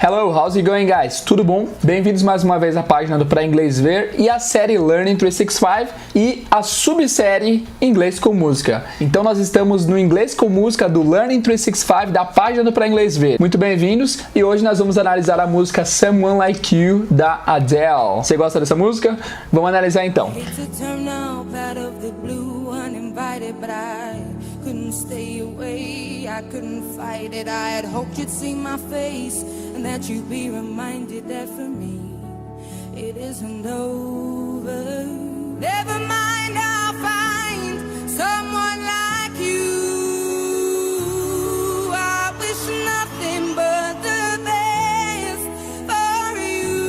Hello, how's it going, guys? Tudo bom? Bem-vindos mais uma vez à página do Pra Inglês Ver e a série Learning 365 e a subsérie Inglês com Música. Então nós estamos no Inglês com Música do Learning 365 da página do Pra Inglês Ver. Muito bem-vindos e hoje nós vamos analisar a música Someone Like You da Adele. Você gosta dessa música? Vamos analisar então. Couldn't stay away, I couldn't fight it. I had hoped you'd see my face and that you'd be reminded that for me it isn't over. Never mind, I'll find someone like you. I wish nothing but the best for you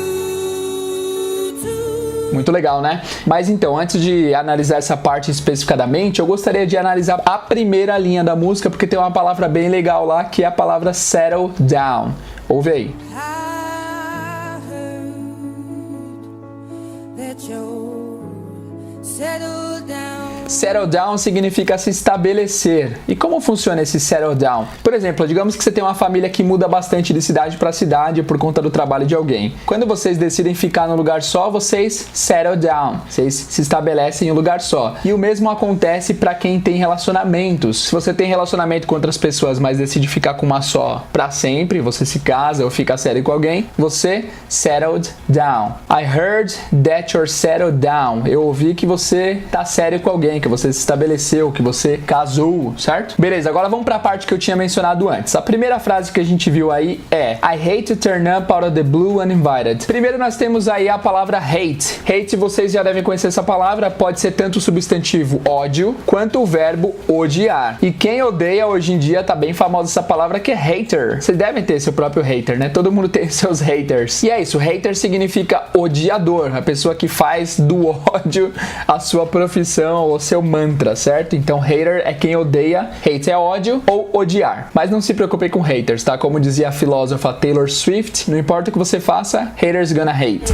too. Muito legal, né? Mas então, antes de analisar essa parte especificadamente, eu gostaria de analisar a primeira linha da música, porque tem uma palavra bem legal lá, que é a palavra settle down. Ouve aí. I heard that you're settled down. Settle down significa se estabelecer. E como funciona esse settle down? Por exemplo, digamos que você tem uma família que muda bastante de cidade para cidade por conta do trabalho de alguém. Quando vocês decidem ficar num lugar só, vocês settle down. Vocês se estabelecem em um lugar só. E o mesmo acontece para quem tem relacionamentos. Se você tem relacionamento com outras pessoas, mas decide ficar com uma só para sempre, você se casa ou fica sério com alguém, você settled down. I heard that you're settled down. Eu ouvi que você tá sério com alguém, que você se estabeleceu, que você casou, certo? Beleza, agora vamos para a parte que eu tinha mencionado antes. A primeira frase que a gente viu aí é I hate to turn up out of the blue uninvited. Primeiro nós temos aí a palavra hate. Hate, vocês já devem conhecer essa palavra, pode ser tanto o substantivo ódio, quanto o verbo odiar. E quem odeia hoje em dia tá bem famosa essa palavra que é hater. Vocês devem ter seu próprio hater, né? Todo mundo tem seus haters. E é isso, hater significa odiador, a pessoa que faz do ódio a sua profissão ou seu mantra, certo? Então, hater é quem odeia, hate é ódio ou odiar. Mas não se preocupe com haters, tá? Como dizia a filósofa Taylor Swift, não importa o que você faça, haters gonna hate.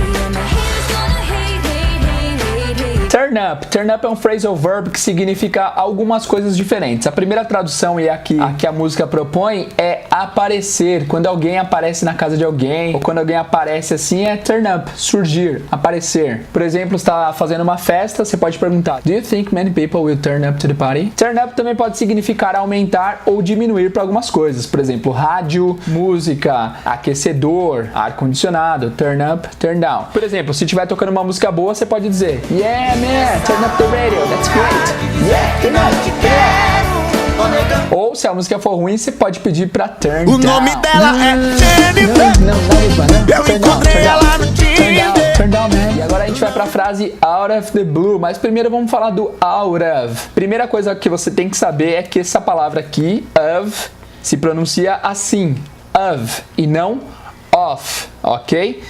Turn up. Turn up é um phrasal verb que significa algumas coisas diferentes. A primeira tradução e a que a música propõe é aparecer. Quando alguém aparece na casa de alguém, ou quando alguém aparece assim, é turn up, surgir, aparecer. Por exemplo, está fazendo uma festa, você pode perguntar: Do you think many people will turn up to the party? Turn up também pode significar aumentar ou diminuir para algumas coisas. Por exemplo, rádio, música, aquecedor, ar-condicionado, turn up, turn down. Por exemplo, se estiver tocando uma música boa, você pode dizer Yeah, man, turn up the radio, that's great. Yeah, turn up, yeah. Ou se a música for ruim, você pode pedir pra turn down. O nome dela é Jennifer. Eu encontrei ela no Tinder. Turn down, man. E agora a gente vai pra frase out of the blue, mas primeiro vamos falar do out of. Primeira coisa que você tem que saber é que essa palavra aqui, of, se pronuncia assim, of, e não off, ok?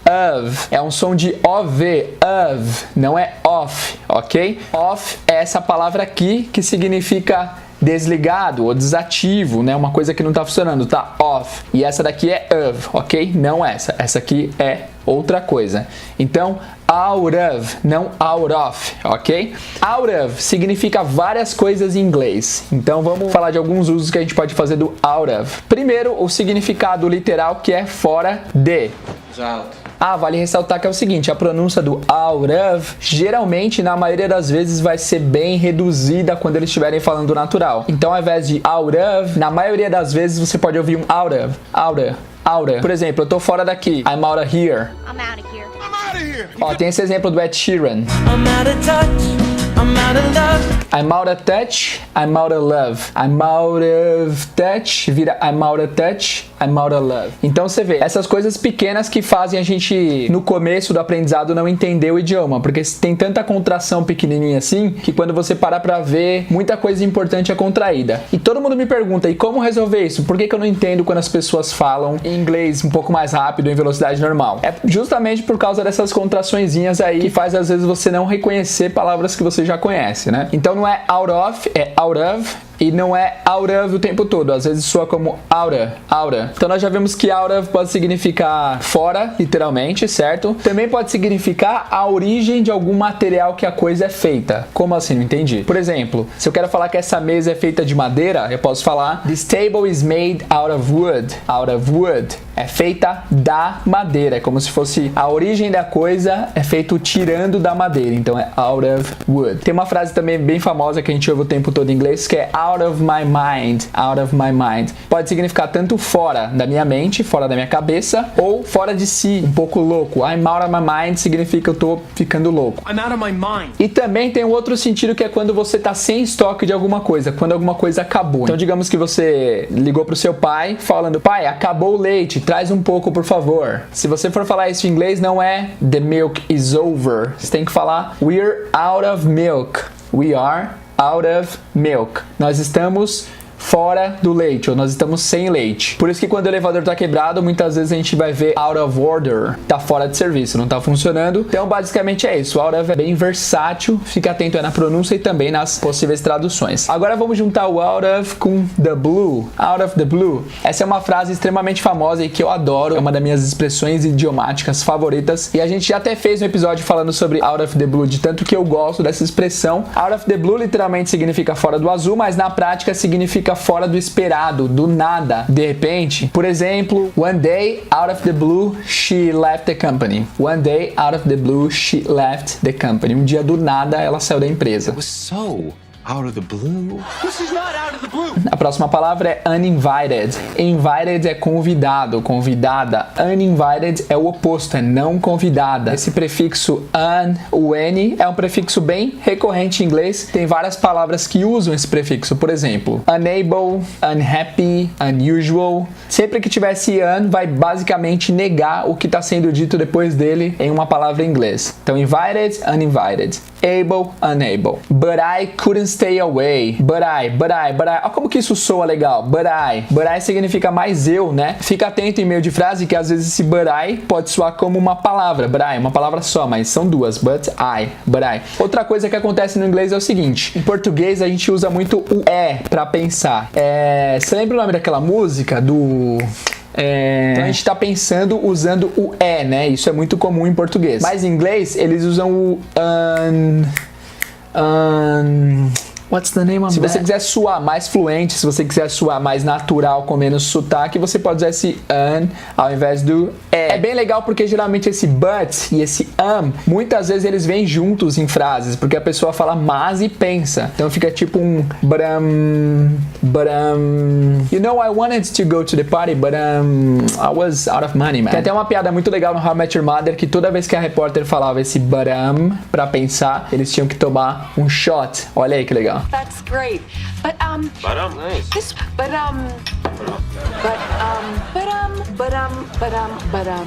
Of é um som de OV, of, não é off, ok? Off é essa palavra aqui que significa desligado ou desativo, né? Uma coisa que não tá funcionando, tá off. E essa daqui é of, ok? Não essa. Essa aqui é outra coisa. Então, out of, não out of, ok? Out of significa várias coisas em inglês. Então, vamos falar de alguns usos que a gente pode fazer do out of. Primeiro, o significado literal que é fora de. Exato. Vale ressaltar que é o seguinte, a pronúncia do out of, geralmente, na maioria das vezes, vai ser bem reduzida quando eles estiverem falando natural. Então, ao invés de out of, na maioria das vezes, você pode ouvir um out of, out of, out of. Por exemplo, eu tô fora daqui, I'm out of here. I'm out of here. I'm out of here. Ó, tem esse exemplo do Ed Sheeran. I'm out of touch, I'm out of love. I'm out of touch, I'm out of love. I'm out of touch, vira I'm out of touch, I'm out of love. Então você vê, essas coisas pequenas que fazem a gente, no começo do aprendizado, não entender o idioma, porque tem tanta contração pequenininha assim, que quando você parar pra ver, muita coisa importante é contraída. E todo mundo me pergunta, e como resolver isso? Por que eu não entendo quando as pessoas falam em inglês um pouco mais rápido, em velocidade normal? É justamente por causa dessas contraçõezinhas aí, que faz às vezes você não reconhecer palavras que você já conhece, né? Então não é out of, é out of. E não é out of o tempo todo, às vezes soa como outer. Então nós já vimos que out of pode significar fora, literalmente, certo? Também pode significar a origem de algum material que a coisa é feita. Como assim? Não entendi. Por exemplo, se eu quero falar que essa mesa é feita de madeira, eu posso falar This table is made out of wood. Out of wood. é feita da madeira. É como se fosse a origem da coisa é feito tirando da madeira. Então é out of wood. Tem uma frase também bem famosa que a gente ouve o tempo todo em inglês que é out of my mind. Out of my mind. Pode significar tanto fora da minha mente, fora da minha cabeça, ou fora de si, um pouco louco. I'm out of my mind significa eu tô ficando louco. I'm out of my mind. E também tem um outro sentido que é quando você tá sem estoque de alguma coisa, quando alguma coisa acabou. Então digamos que você ligou pro seu pai falando: pai, acabou o leite, traz um pouco por favor. Se você for falar isso em inglês, não é the milk is over. Você tem que falar we're out of milk. We are out of milk. Nós estamos fora do leite, ou nós estamos sem leite. Por isso que quando o elevador tá quebrado, muitas vezes a gente vai ver out of order, tá fora de serviço, não tá funcionando. Então basicamente é isso, out of é bem versátil, fica atento aí na pronúncia e também nas possíveis traduções. Agora vamos juntar o out of com the blue, out of the blue. Essa é uma frase extremamente famosa e que eu adoro, é uma das minhas expressões idiomáticas favoritas, e a gente já até fez um episódio falando sobre out of the blue, de tanto que eu gosto dessa expressão. Out of the blue literalmente significa fora do azul, mas na prática significa fora do esperado, do nada, de repente. Por exemplo, one day out of the blue she left the company. One day out of the blue she left the company. Um dia do nada ela saiu da empresa. Was so out of the blue. This is not out of the blue. A próxima palavra é uninvited. Invited é convidado, convidada. Uninvited é o oposto, é não convidada. Esse prefixo un, o n, é um prefixo bem recorrente em inglês. Tem várias palavras que usam esse prefixo. Por exemplo, unable, unhappy, unusual. Sempre que tiver esse un, vai basicamente negar o que está sendo dito depois dele em uma palavra em inglês. Então, invited, uninvited. Able, unable. But I couldn't stay away. But I. Olha como que isso soa legal. But I significa mais eu, né? Fica atento em meio de frase que às vezes esse but I pode soar como uma palavra. But I, uma palavra só, mas são duas. But I. Outra coisa que acontece no inglês é o seguinte. Em português a gente usa muito o pra pensar. Você lembra o nome daquela música do... Então a gente tá pensando usando o né? Isso é muito comum em português. Mas em inglês eles usam o what's the name of that? Se você quiser soar mais fluente, se você quiser soar mais natural, com menos sotaque, você pode usar esse ao invés do É bem legal porque geralmente esse but e esse muitas vezes eles vêm juntos em frases, porque a pessoa fala mas e pensa. Então fica tipo um but you know, I wanted to go to the party, but I was out of money, man. Tem até uma piada muito legal no How I Met Your Mother que toda vez que a repórter falava esse but pra pensar, eles tinham que tomar um shot. Olha aí que legal. That's great. But Nice. this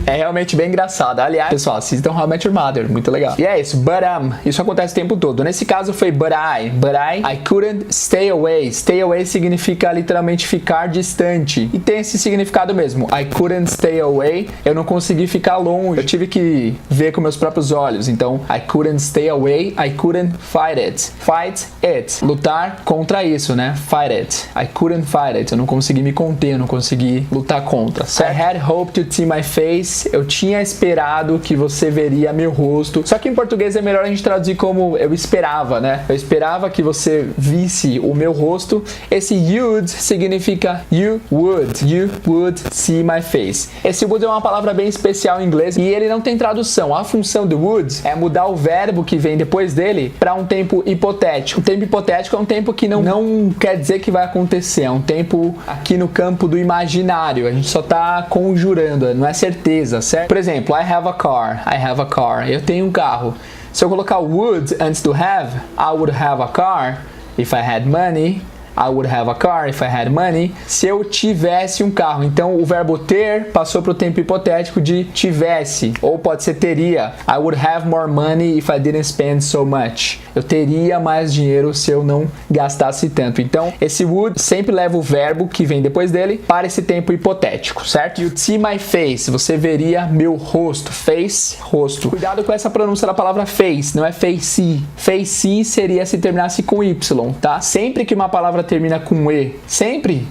É realmente bem engraçado. Aliás, pessoal, assistam How I Met Your Mother, muito legal. E é isso, but isso acontece o tempo todo. Nesse caso foi but I couldn't stay away. Stay away significa literalmente ficar distante. E tem esse significado mesmo. I couldn't stay away. Eu não consegui ficar longe. Eu tive que ver com meus próprios olhos. Então, I couldn't stay away. I couldn't fight it. Fight it. Lutar contra isso, né? Fight it. I couldn't fight it. Eu não consegui me conter, eu não consegui lutar contra. Certo? I had hoped to see my face. Eu tinha esperado que você veria meu rosto. Só que em português é melhor a gente traduzir como eu esperava, né? Eu esperava que você visse o meu rosto. Esse you'd significa you would see my face. Esse would é uma palavra bem especial em inglês e ele não tem tradução. A função do would é mudar o verbo que vem depois dele para um tempo hipotético. O tempo hipotético é um tempo que não quer dizer que vai acontecer. É um tempo aqui no campo do imaginário. A gente só tá conjurando, não é certeza, certo? Por exemplo, I have a car. Eu tenho um carro. Se eu colocar would antes do have, I would have a car if I had money. I would have a car if I had money. Se eu tivesse um carro. Então o verbo ter passou para o tempo hipotético de tivesse. Ou pode ser teria. I would have more money if I didn't spend so much. Eu teria mais dinheiro se eu não gastasse tanto. Então esse would sempre leva o verbo que vem depois dele para esse tempo hipotético, certo? You'd see my face. Você veria meu rosto. Face, rosto. Cuidado com essa pronúncia da palavra face. Não é face. Face seria se terminasse com Y, tá? Sempre que uma palavra termina com E, sempre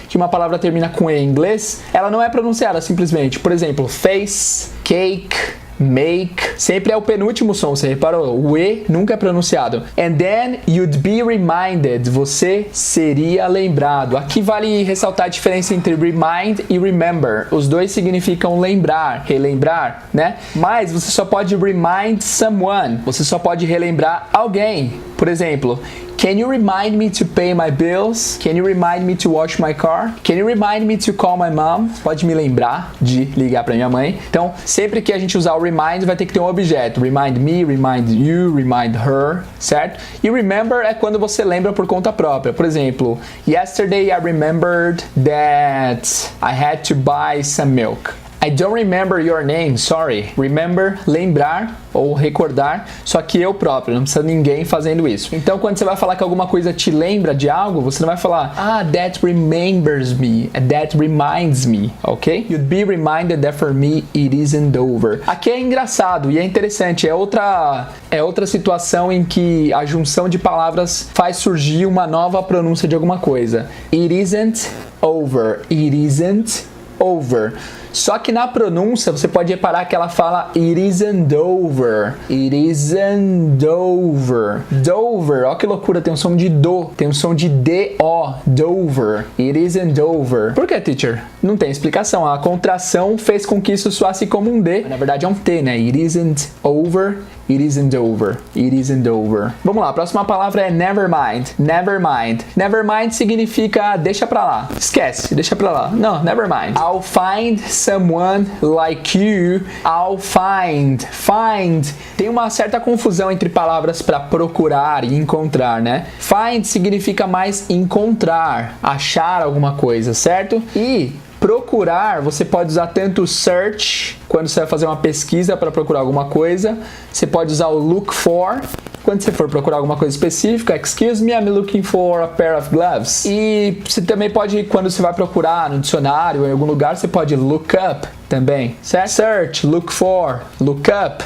que uma palavra termina com E em inglês, ela não é pronunciada simplesmente. Por exemplo, face, cake, make. Sempre é o penúltimo som, você reparou? O E nunca é pronunciado. And then you'd be reminded. Você seria lembrado. Aqui vale ressaltar a diferença entre remind e remember. Os dois significam lembrar, relembrar, né? Mas você só pode remind someone. Você só pode relembrar alguém. Por exemplo, can you remind me to pay my bills? Can you remind me to wash my car? Can you remind me to call my mom? Pode me lembrar de ligar para minha mãe. Então, sempre que a gente usar o remind, vai ter que ter um objeto. Remind me, remind you, remind her, certo? E remember é quando você lembra por conta própria. Por exemplo, yesterday I remembered that I had to buy some milk. I don't remember your name, sorry. Remember, lembrar ou recordar, só que eu próprio, não precisa ninguém fazendo isso. Então, quando você vai falar que alguma coisa te lembra de algo, você não vai falar, that remembers me, that reminds me, ok? You'd be reminded that for me it isn't over. Aqui é engraçado e é interessante, é outra situação em que a junção de palavras faz surgir uma nova pronúncia de alguma coisa. It isn't over, it isn't over. Só que na pronúncia você pode reparar que ela fala it isn't over. It isn't over. Dover, ó que loucura, tem um som de do, tem um som de D-O, Dover. It isn't over. Por que, teacher? Não tem explicação. A contração fez com que isso soasse como um D. Na verdade é um T, né? It isn't over. It isn't over. It isn't over. Vamos lá, a próxima palavra é never mind. Never mind. Never mind significa deixa pra lá. Esquece, deixa pra lá. Não, never mind. I'll find someone like you. I'll find. Find. Tem uma certa confusão entre palavras para procurar e encontrar, né? Find significa mais encontrar, achar alguma coisa, certo? E procurar, você pode usar tanto search, quando você vai fazer uma pesquisa para procurar alguma coisa. Você pode usar o look for, quando você for procurar alguma coisa específica. Excuse me, I'm looking for a pair of gloves. E você também pode, quando você vai procurar no dicionário ou em algum lugar, você pode look up também, certo? Search, look for, look up.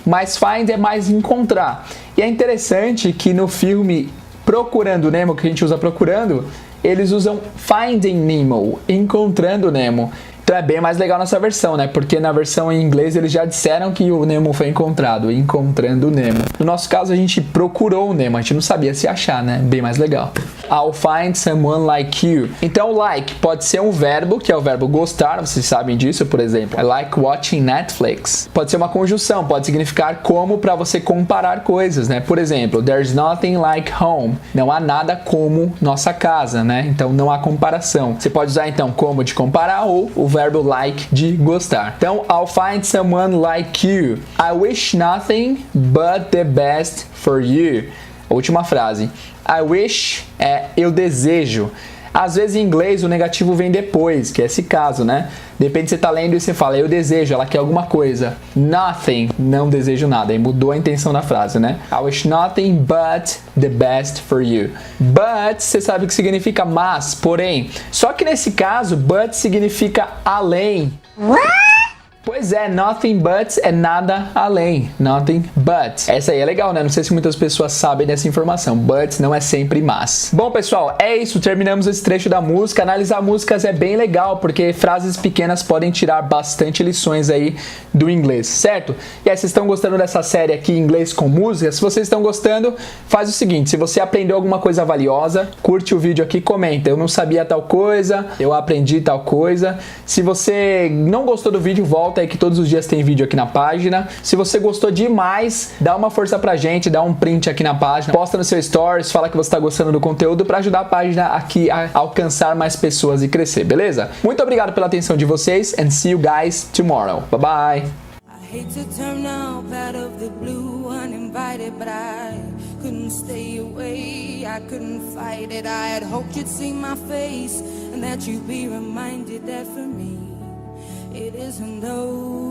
Mas find é mais encontrar. E é interessante que no filme Procurando Nemo, que a gente usa procurando, eles usam Finding Nemo, encontrando Nemo. Então é bem mais legal nessa versão, né? Porque na versão em inglês eles já disseram que o Nemo foi encontrado, encontrando o Nemo. No nosso caso a gente procurou o Nemo, a gente não sabia se achar, né? Bem mais legal. I'll find someone like you. Então like pode ser um verbo, que é o verbo gostar, vocês sabem disso, por exemplo. I like watching Netflix. Pode ser uma conjunção, pode significar como para você comparar coisas, né? Por exemplo, there's nothing like home. Não há nada como nossa casa, né? Então não há comparação. Você pode usar então como de comparar ou o verbo like de gostar. Então, I'll find someone like you. I wish nothing but the best for you. Última frase. I wish é eu desejo. Às vezes em inglês o negativo vem depois, que é esse caso, né? Depende se você tá lendo e você fala eu desejo, ela quer alguma coisa. Nothing, não desejo nada. Aí mudou a intenção da frase, né? I wish nothing but the best for you. But, você sabe o que significa mas, porém. Só que nesse caso, but significa além. Pois é, nothing but é nada além. Nothing but. Essa aí é legal, né? Não sei se muitas pessoas sabem dessa informação. But não é sempre mas. Bom, pessoal, é isso. Terminamos esse trecho da música. Analisar músicas é bem legal, porque frases pequenas podem tirar bastante lições aí do inglês, certo? E aí, vocês estão gostando dessa série aqui, Inglês com Música? Se vocês estão gostando, faz o seguinte. Se você aprendeu alguma coisa valiosa, curte o vídeo aqui e comenta. Eu não sabia tal coisa, eu aprendi tal coisa. Se você não gostou do vídeo, volta aí que todos os dias tem vídeo aqui na página. Se você gostou demais, dá uma força pra gente, dá um print aqui na página, posta no seu stories, fala que você tá gostando do conteúdo pra ajudar a página aqui a alcançar mais pessoas e crescer, beleza? Muito obrigado pela atenção de vocês and see you guys tomorrow. Bye bye! I hate to turn up out of the blue uninvited, but I couldn't stay away, I couldn't fight it. I had hoped you'd see my face and that you'd be reminded that for me it isn't over.